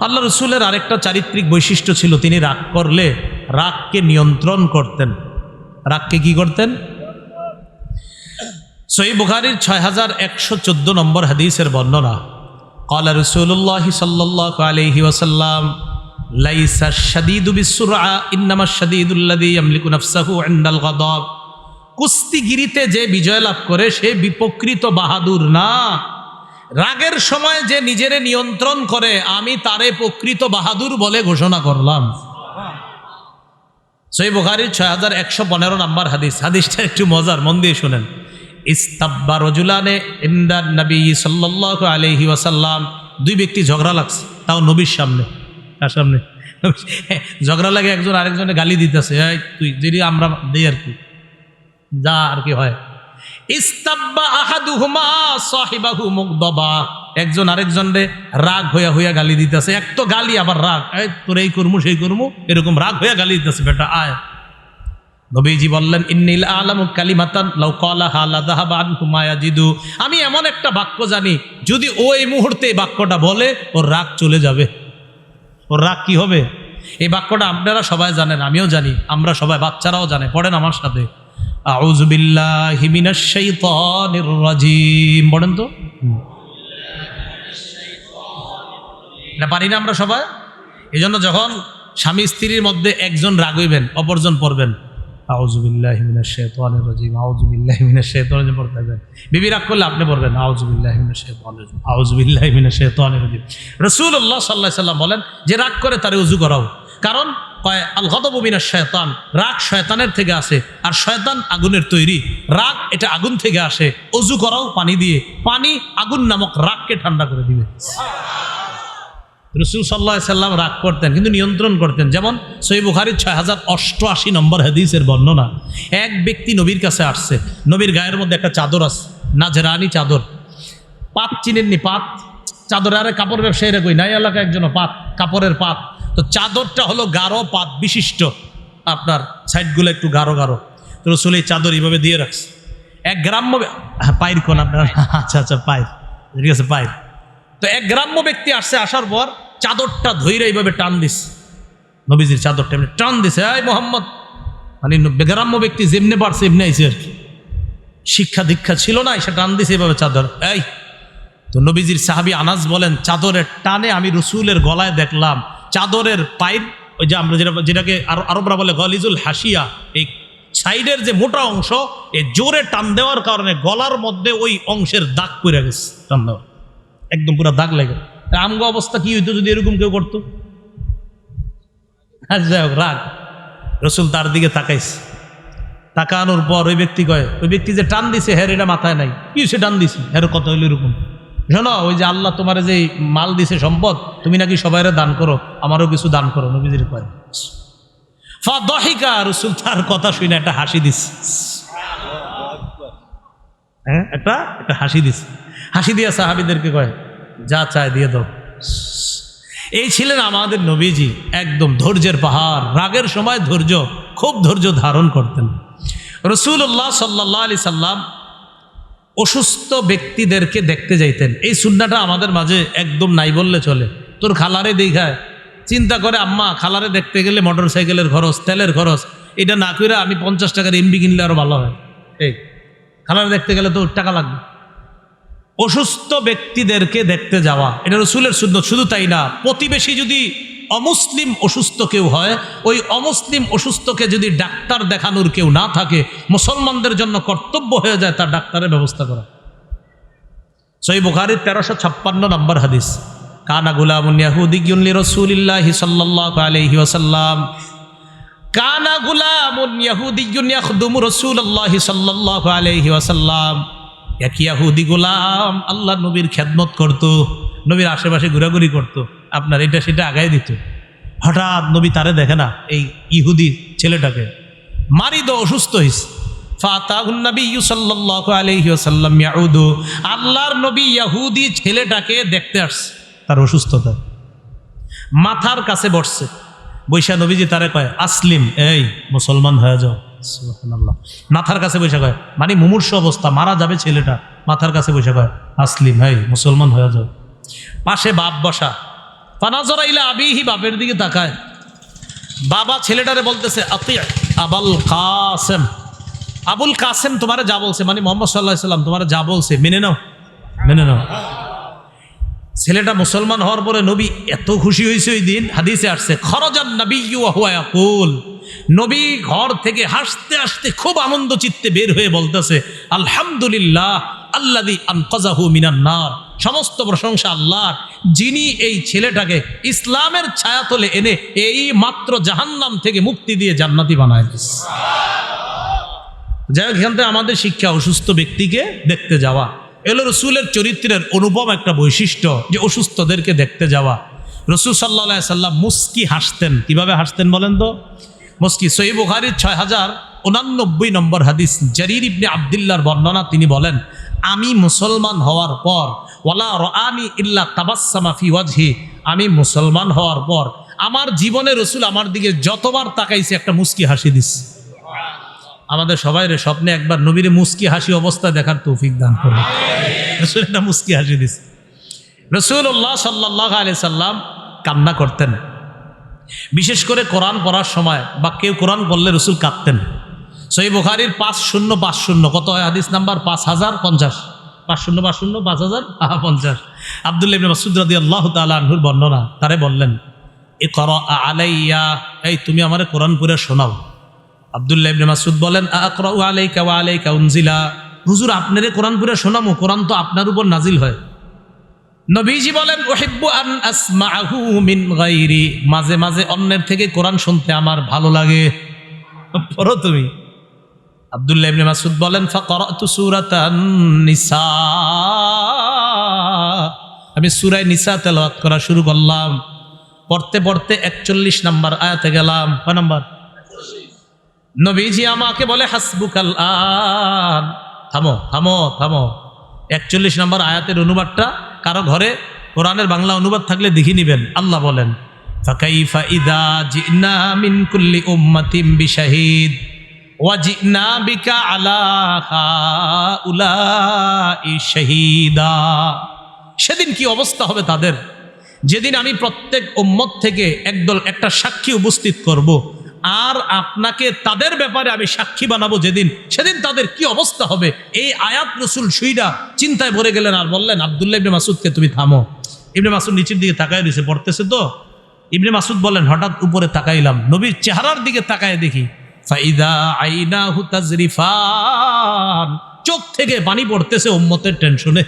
আল্লাহ রসুলের আরেকটা চারিত্রিক বৈশিষ্ট্য ছিল, তিনি রাগ করলে রাগকে নিয়ন্ত্রণ করতেন। রাগকে কি করতেন? সহিহ বুখারীর 6114 নম্বর হাদিসের বর্ণনা, ক্বালা রাসূলুল্লাহ সাল্লাল্লাহু আলাইহি ওয়াসাল্লাম লাইসা শাদীদু বিসসুরআ ইন্নামাশ শাদীদুল্লাযী ইয়ামলিকু নাফসাহু ইনদাল গাদাব। কুস্তিগিরিতে যে বিজয় লাভ করে সে বিপকৃত বাহাদুর না, রাগের সময় যে নিজেরে নিয়ন্ত্রণ করে আমি তারে প্রকৃত বাহাদুর বলে ঘোষণা করলাম। সহিহ বুখারীর 6115 নম্বর হাদিস। হাদিসটা একটু মজার, মন দিয়ে শুনেন। ইস্তাব্বা রাজুলানে ইনদান নবী সাল্লাল্লাহু আলাইহি ওয়াসাল্লাম, দুই ব্যক্তি ঝগড়া লাগছে, তাও নবীর সামনে। তার সামনে ঝগড়া লাগে, একজন আরেকজনে গালি দিতেছে, এই তুই যদি আমরা দেই আর কি, যা আর কি হয়। ইস্তাব্বা আহাদুহুমা সাহিবাহু মুগদাবা, একজন আরেকজনরে রাগ হইয়া হইয়া গালি দিতেছে। এক তো গালি আবার রাগ, এই তোর এই করমু সেই করমু, এরকম রাগ হইয়া গালি দিতেছে। বেটা আয়। নবীজি বললেন, ইন্নিল আলামু কালিমাতান লাউ ক্বালাহা লাযাহাবা আনহু মা ইয়াজিদু, আমি এমন একটা বাক্য জানি, যদি ওই মুহূর্তে এই বাক্যটা বলে ওর রাগ চলে যাবে। ওর রাগ কি হবে? এই বাক্যটা আপনারা সবাই জানেন, আমিও জানি, আমরা সবাই, বাচ্চারাও জানে। পড়েন আমার সাথে, আউযু বিল্লাহি মিনাশ শাইতানির রাজিম। পড়েন তো। এটা পারি না আমরা সবাই? এই জন্য যখন স্বামী স্ত্রীর মধ্যে একজন রাগ হইবেন, অপরজন পড়বেন আউযু বিল্লাহি মিনাশ শাইতানির রাজিম, আউযু বিল্লাহি মিনাশ শাইতানির রাজিম পড়তে থাকবেন। বিবি রাগ করলে আপনি পড়বেন আউযু বিল্লাহি মিনাশ শাইতানির রাজিম, আউযু বিল্লাহি মিনাশ শাইতানির রাজিম। রাসূলুল্লাহ সাল্লাল্লাহু আলাইহি সাল্লাম বলেন যে রাগ করে তারে ওযু করাও, কারণ কয় আল গাদাবু মিনাশ শাইতান, রাগ শয়তানের থেকে আসে, আর শয়তান আগুনের তৈরি, রাগ এটা আগুন থেকে আসে। ওযু করাও পানি দিয়ে, পানি আগুন নামক রাগকে ঠান্ডা করে দিবে। রাসূল সাল্লাল্লাহু আলাইহি সাল্লাম রাগ করতেন কিন্তু নিয়ন্ত্রণ করতেন। যেমন সহিহ বুখারীর 6088 নম্বর হাদিসের বর্ণনা, এক ব্যক্তি নবীর কাছে আসছে, নবীর গায়ের মধ্যে একটা চাদর আছে, নাজরানি চাদর। পাত চিনেননি? পাত চাদর, আরে কাপড় ব্যবসায়ীরা কই নাই এলাকা একজন পাত, কাপড়ের পাত। তো চাদরটা হলো গাঢ় পাত বিশিষ্ট, আপনার সাইডগুলো একটু গাঢ় গাঢ়। তো রাসূল এই চাদর এইভাবে দিয়ে রাখছে। এক গ্রাম্য, পায়ের কোন আপনার, আচ্ছা আচ্ছা পায়ের, ঠিক আছে পায়ের। তো এক গ্রাম্য ব্যক্তি আসছে, আসার পর চাদরটা ধইরা এইভাবে টান দিছে, নবীজির চাদরটা এমনি টান দিছে। এই মোহাম্মদ, মানে গ্রাম্য ব্যক্তি যেমনে পারছে এমনি আইছে আর কি, শিক্ষা দীক্ষা ছিল না, সে টান দিছে এইভাবে চাদর। এই তো নবীজির সাহাবী আনাস বলেন, চাদরের টানে আমি রসুলের গলায় দেখলাম চাদরের পাইপ, ওই যে আমরা যেটাকে আরবরা বলে গলিজুল হাসিয়া, এই সাইডের যে মোটা অংশ, এই জোরে টান দেওয়ার কারণে গলার মধ্যে ওই অংশের দাগ পড়ে গেছে, টান দেওয়া একদম পুরো দাগ লেগে। আমগো অবস্থা কি হইতো যদি এরকম কেউ করতো? যাই হোক, রাগ। রসুল তার দিকে তাকাইছে, তাকানোর পর ওই ব্যক্তি কয়, ওই ব্যক্তি যে টান দিছে হের এটা মাথায় নাই, কি সে টান দিছে, হের কত হইল এরকম। শোনো, ওই যে আল্লাহ তোমার যে মাল দিছে সম্পদ, তুমি নাকি সবাইরে দান করো, আমারও কিছু দান করো। নবীজির কয় ফাদহিকা, রসুল তার কথা শুনে একটা হাসি দিছে। হ্যাঁ, একটা হাসি দিছে। হাসি দিয়া সাহাবীদেরকে কয়, যা চায় দিয়ে দাও। এই ছিলেন আমাদের নবীজি, একদম ধৈর্যের পাহাড়। রাগের সময় ধৈর্য, খুব ধৈর্য ধারণ করতেন। রাসূলুল্লাহ সাল্লাল্লাহু আলাইহি সাল্লাম অসুস্থ ব্যক্তিদেরকে দেখতে যাইতেন। এই সুন্নাহটা আমাদের মাঝে একদম নাই বললে চলে। তোর খালারে দেখায় চিন্তা করে, আম্মা খালারে দেখতে গেলে মোটর সাইকেলের খরচ, তেলের খরচ, এটা না করে আমি 50 টাকার এমবি কিনলে আরো ভালো হয়। এই খালারে দেখতে গেলে তো টাকা লাগবে। অসুস্থ ব্যক্তিদেরকে দেখতে যাওয়া এটা রাসূলের সুন্নাত। শুধু তাই না, প্রতিবেশী যদি অমুসলিম অসুস্থ কেউ হয়, ওই অমুসলিম অসুস্থকে যদি ডাক্তার দেখানোর কেউ না থাকে, মুসলমানদের জন্য কর্তব্য হয়ে যায় তার ডাক্তারের ব্যবস্থা করা। সহিহ বুখারীর 1356 নম্বর হাদিস, কানা গুলামুন ইয়াহুদিয়্যুন লিরাসূলিল্লাহি সাল্লাল্লাহু আলাইহি ওয়াসাল্লাম, কানা গুলামুন ইয়াহুদিয়্যুন ইয়াখদুমু রাসূলুল্লাহি সাল্লাল্লাহু আলাইহি ওয়াসাল্লাম। এক ইহুদি গোলাম আল্লাহ নবীর খেদমত করত, নবীর আশেপাশে ঘোরাঘুরি করত, আপনার এটা সেটা আগায় দিত। হঠাৎ নবী তারে দেখে না, এই ইহুদি ছেলেটাকে মারিদ অসুস্থ হয়েছে। ফাতাহুন নবিয়্যু সাল্লাল্লাহু আলাইহি ওয়াসাল্লাম ইয়াউদু, আল্লাহর নবী ইহুদি ছেলেটাকে দেখতে আসছে তার অসুস্থতা। মাথার কাছে বসছে, বৈশা নবীজি তারে কয়, আসলিম, এই মুসলমান হয়ে যাও। সুবহানাল্লাহ, মাথার কাছে বসে কয়, মানে মুমূর্ষ অবস্থা, মারা যাবে ছেলেটা, মাথার কাছে বসে কয়, আসলিম, এই মুসলমান হয়ে যাও। পাশে বাপ বসা, ফানাজরা ইলা আবিহি, বাপের দিকে তাকায়। বাবা ছেলেটারে বলতেছে আতি আবুল কাসেম, আবুল কাসেম তোমারে যা বলছে, মানে মোহাম্মদ সাল্লাল্লাহু আলাইহি সাল্লাম তোমারে যা বলছে মেনে নাও, মেনে নাও। ছেলেটা মুসলমান হওয়ার পরে নবী এত খুশি হয়েছে ওই দিন, হাদিসে আসছে খরাজান নাবিয়্যু ওয়া হুয়া ইয়াকুল, নবী ঘর থেকে হাসতে হাসতে খুব আনন্দ চিত্তে বের হয়ে বলতেছে আলহামদুলিল্লাহ আল্লাযী আনকাযাহু মিনান নার, সমস্ত প্রশংসা আল্লাহর, যিনি এই ছেলেটাকে ইসলামের ছায়াতলে এনে এই মাত্র জাহান্নাম থেকে মুক্তি দিয়ে জান্নাতি বানায় দিয়েছে। যাই হোক, এখান থেকে আমাদের শিক্ষা অসুস্থ ব্যক্তিকে দেখতে যাওয়া, এলো রসুলের চরিত্রের অনুপম একটা বৈশিষ্ট্য, যে অসুস্থদেরকে দেখতে যাওয়া। রসুল সাল্লাল্লাহু আলাইহি সাল্লাম মুস্কি হাসতেন। কিভাবে হাসতেন বলেন তো? মুস্কি। সহিহ বুখারীর 6089 নম্বর হাদিস, জারির ইবনে আব্দুল্লাহর বর্ণনা, তিনি বলেন আমি মুসলমান হওয়ার পর ওয়ালা রাআনি ইল্লা তাবাসসামা ফি ওয়াজহি, আমি মুসলমান হওয়ার পর আমার জীবনে রসুল আমার দিকে যতবার তাকাইছে একটা মুস্কি হাসি দিচ্ছে। আমাদের সবাই স্বপ্নে একবার নবীর মুস্কি হাসি অবস্থায় দেখার তৌফিক দান করবে। রসুল একটা মুস্কি হাসি দিচ্ছে। রাসূলুল্লাহ সাল্লাল্লাহু আলাইহি সাল্লাম কান্না করতেন, বিশেষ করে কোরআন পড়ার সময় বা কেউ কোরআন পড়লে রসুল কাঁদতেন। সহিহ বুখারীর 5050 কত হয় হাদিস নাম্বার? 5050, 5050 5050। আব্দুল্লাহ ইবনে মাসউদ রাদিয়াল্লাহু তাআলা আনহুর বর্ণনা, তারে বললেন ইকরা আলাইয়া, এই তুমি আমারে কোরআন পড়ে শোনাও। আব্দুল্লাহ ইবনে মাসউদ বলেন আকরাউ আলাইকা ওয়া আলাইকা উনজিলা, হুজুর আপনারে কোরআন পড়ে শোনামু, কোরআন তো আপনার উপর নাজিল হয়। নবীজি বলেন উহিব্বু আন আসমাআহু মিন গায়রি, মাঝে মাঝে অন্যের থেকে কোরআন শুনতে আমার ভালো লাগে, পড়ো তুমি। আব্দুল্লাহ ইবনে মাসউদ বলেন ফাকরাতু সূরাতান নিসা, আমি সূরা নিসা তেলাওয়াত করা শুরু করলাম। পড়তে পড়তে 41 নম্বর আয়াতে গেলাম। কয় নম্বর? নবীজি আমাকে বলে হাসবুকাল আন, থামো থামো থামো। 41 নম্বর আয়াতের অনুবাদটা কারো ঘরে কোরআনের বাংলা অনুবাদ থাকলে দেখে নিবেন। আল্লাহ বলেন ফাকাইফা ইযা জিনা মিন কুল্লি উম্মাতিন বিশাহিদ ওয়া জিনা বিকা আলা হাউলাই শাহীদা, সেদিন কি অবস্থা হবে তাদের, যেদিন আমি প্রত্যেক উম্মত থেকে একদল একটা সাক্ষী উপস্থিত করব, আর আপনাকে তাদের ব্যাপারে আমি সাক্ষী বানাবো যেদিন, সেদিন তাদের কি অবস্থা হবে। এই আয়াত রসুল শুইরা চিন্তায় ভরে গেলেন আর বললেন আব্দুল্লাহ ইবনে মাসউদকে তুমি থামো। ইবনে মাসউদ নিচের দিকে তাকায় রয়েছে, পড়তেছে তো। ইবনে মাসউদ বলেন হঠাৎ উপরে তাকাইলাম, নবীর চেহারার দিকে তাকায় দেখি ফাইদা আইনাহু তাজরিফান, চোখ থেকে পানি পড়তেছে উম্মতের টেনশনে,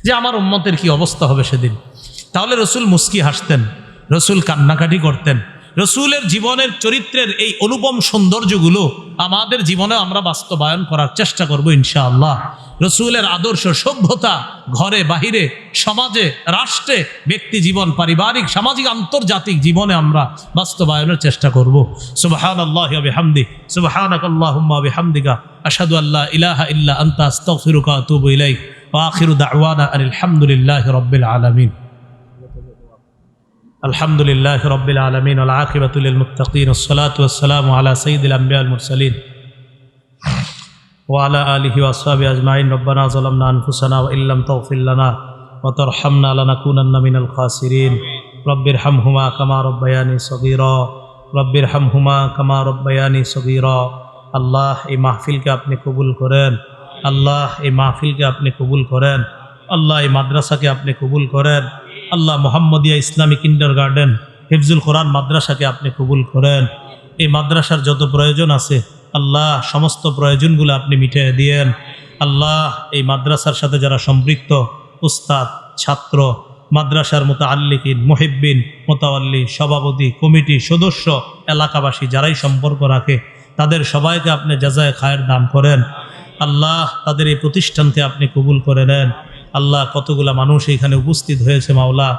যে আমার উম্মতের কি অবস্থা হবে সেদিন। তাহলে রসুল মুস্কি হাসতেন, রসুল কান্নাকাটি করতেন। রসুলের জীবনের চরিত্রের এই অনুপম সৌন্দর্যগুলো আমাদের জীবনে আমরা বাস্তবায়ন করার চেষ্টা করব ইনশাআল্লাহ। রসুলের আদর্শ সভ্যতা ঘরে বাহিরে, সমাজে, রাষ্ট্রে, ব্যক্তি জীবন, পারিবারিক, সামাজিক, আন্তর্জাতিক জীবনে আমরা বাস্তবায়নের চেষ্টা করব। সুবহানাল্লাহি ওয়া বিহামদি, সুবহানাকাল্লাহুম্মা ওয়া বিহামদিকা, আশহাদু আল্লা ইলাহা ইল্লা আনতা আস্তাগফিরুকা ওয়া আতুবু ইলাইক, ওয়া আখিরু দাওয়ানা আনিল হামদুলিল্লাহি রাব্বিল আলামিন। আলহামদুলিল্লাহি রাব্বিল আলামিন ওয়াল আকিবাতু লিল মুত্তাকিন, ওয়াসসালাতু ওয়াসসালামু আলা সাইয়্যিদিল আমবিয়া ওয়াল মুরসালিন ওয়া আলা আলিহি ওয়া আসহাবিহি আজমাইন। রব্বানা যালামনা আনফুসানা ওয়া ইল্লাম তাগফির লানা ওয়া তারহামনা লানাকুনান্না মিনাল খাসিরিন। রব্বিরহামহুমা কামা রাব্বায়ানি সগীরা, রব্বিরহামহুমা কামা রাব্বায়ানি সগীরা। আল্লাহ এই মাহফিলকে আপনি কবুল করেন, আল্লাহ এই মাহফিলকে আপনি কবুল করেন, আল্লাহ এই মাদ্রাসাকে আপনি কবুল করেন, আল্লাহ মোহাম্মদিয়া ইসলামী কিন্ডারগার্টেন হিফজুল কোরআন মাদ্রাসাকে আপনি কবুল করেন। এই মাদ্রাসার যত প্রয়োজন আছে আল্লাহ সমস্ত প্রয়োজনগুলো আপনি মিটিয়ে দিয়েন। আল্লাহ এই মাদ্রাসার সাথে যারা সম্পৃক্ত, উস্তাদ, ছাত্র, মাদ্রাসার মুতাআল্লিকিন, মুহিব্বিন, মুতাওয়াল্লি, সভাপতি, কমিটি, সদস্য, এলাকাবাসী যারাই সম্পর্ক রাখে তাদের সবাইকে আপনি জাযায়ে খায়ের দান করেন। আল্লাহ তাদের এই প্রতিষ্ঠানকে আপনি কবুল করে নেন। আল্লাহ কতগুলা মানুষ এখানে উপস্থিত হয়েছে মাওলা,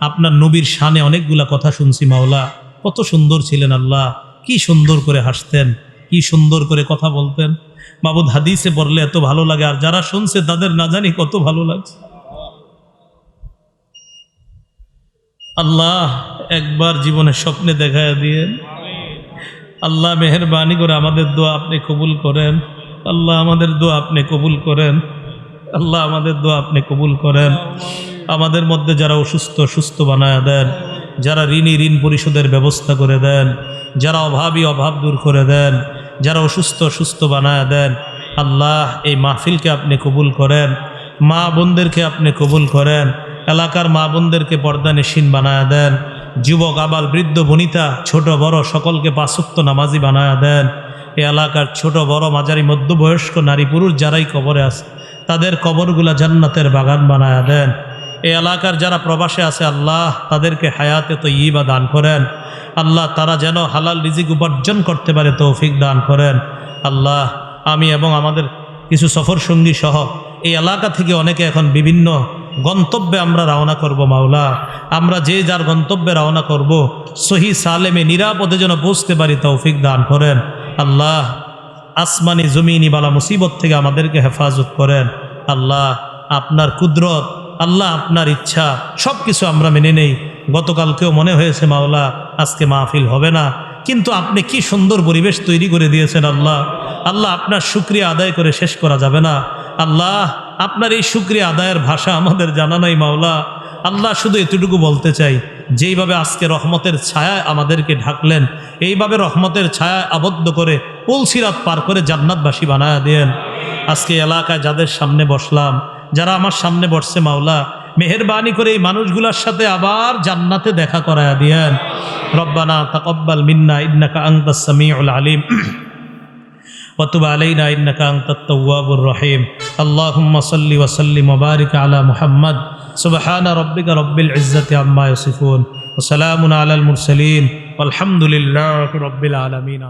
আপনার নবীর শানে অনেকগুলা কথা শুনছি মাওলা, কত সুন্দর ছিলেন আল্লাহ, কি সুন্দর করে হাসতেন, কি সুন্দর করে কথা বলতেন মাবুদ। হাদিসে পড়লে এত ভালো লাগে, আর যারা শুনছে তাদের না জানি কত ভালো লাগছে। আল্লাহ একবার জীবনে স্বপ্নে দেখায় দিয়েন আল্লাহ, মেহেরবানি করে আমাদের দোয়া আপনি কবুল করেন। আল্লাহ আমাদের দোয়া আপনি কবুল করেন, আল্লাহ আমাদের দোয়া আপনি কবুল করেন। আমাদের মধ্যে যারা অসুস্থ সুস্থ বানায় দেন, যারা ঋণী ঋণ পরিশোধের ব্যবস্থা করে দেন, যারা অভাবী অভাব দূর করে দেন, যারা অসুস্থ সুস্থ বানায় দেন। আল্লাহ এই মাহফিলকে আপনি কবুল করেন, মা বোনদেরকে আপনি কবুল করেন, এলাকার মা বোনদেরকে পর্দানিশীন বানায় দেন, যুবক আবাল বৃদ্ধ বনিতা ছোট বড় সকলকে পাঁচ ওয়াক্ত নামাজি বানায় দেন। এই এলাকার ছোট বড় মাঝারি মধ্যবয়স্ক নারী পুরুষ যারাই কবরে আছে তাদের কবরগুলা জান্নাতের বাগান বানায় দেন। এই এলাকার যারা প্রবাসে আছে আল্লাহ তাদেরকে হায়াতে তয়্যিবা দান করেন। আল্লাহ তারা যেন হালাল রিজিক উপার্জন করতে পারে তৌফিক দান করেন। আল্লাহ আমি এবং আমাদের কিছু সফর সঙ্গী সহ এই এলাকা থেকে অনেকে এখন বিভিন্ন গন্তব্যে আমরা রওনা করব। মাওলা আমরা যে যার গন্তব্যে রওনা করব সহি সালেমে নিরাপদে যেন পৌঁছতে পারি তৌফিক দান করেন। আল্লাহ আসমানি জমিনি বালা মুসিবত থেকে আমাদেরকে হেফাজত করেন। আল্লাহ আপনার কুদরত, আল্লাহ আপনার ইচ্ছা সব কিছু আমরা মেনে নেই। গতকালকেও মনে হয়েছে মাওলা আজকে মাহফিল হবে না, কিন্তু আপনি কি সুন্দর পরিবেশ তৈরি করে দিয়েছেন আল্লাহ। আল্লাহ আপনার শুকরিয়া আদায় করে শেষ করা যাবে না। আল্লাহ আপনার এই শুকরিয়া আদায়ের ভাষা আমাদের জানা নাই মাওলা। আল্লাহ শুধু এতটুকু বলতে চাই, যেইভাবে আজকে রহমতের ছায়া আমাদেরকে ঢাকলেন, এইভাবে রহমতের ছায়া আবদ্ধ করে পুলসিরাত পার করে জান্নাতবাসী বানায়া দেন। আজকে এলাকায় যাদের সামনে বসলাম, যারা আমার সামনে বসছে মাওলা, মেহেরবানি করে এই মানুষগুলোর সাথে আবার জান্নাতে দেখা করায়া দিয়েন। রব্বানা তাকাব্বাল মিন্না ইন্নাকা আনতাস সামিউল আলিম ওয়া তুব আলাইনা ইন্নাকা আনতাত তাওয়াবুর রহিম। আল্লাহুম্মা সাল্লি ওয়া সাল্লিম ওয়া বারিক আলা মুহাম্মদ। সুবহানা রাব্বিকা রাব্বিল ইজ্জাতি আম্মা ইয়াসিফুন ওয়া সালামুন আলাল মুরসালিন ওয়ালহামদুলিল্লাহি রাব্বিল আলামিন।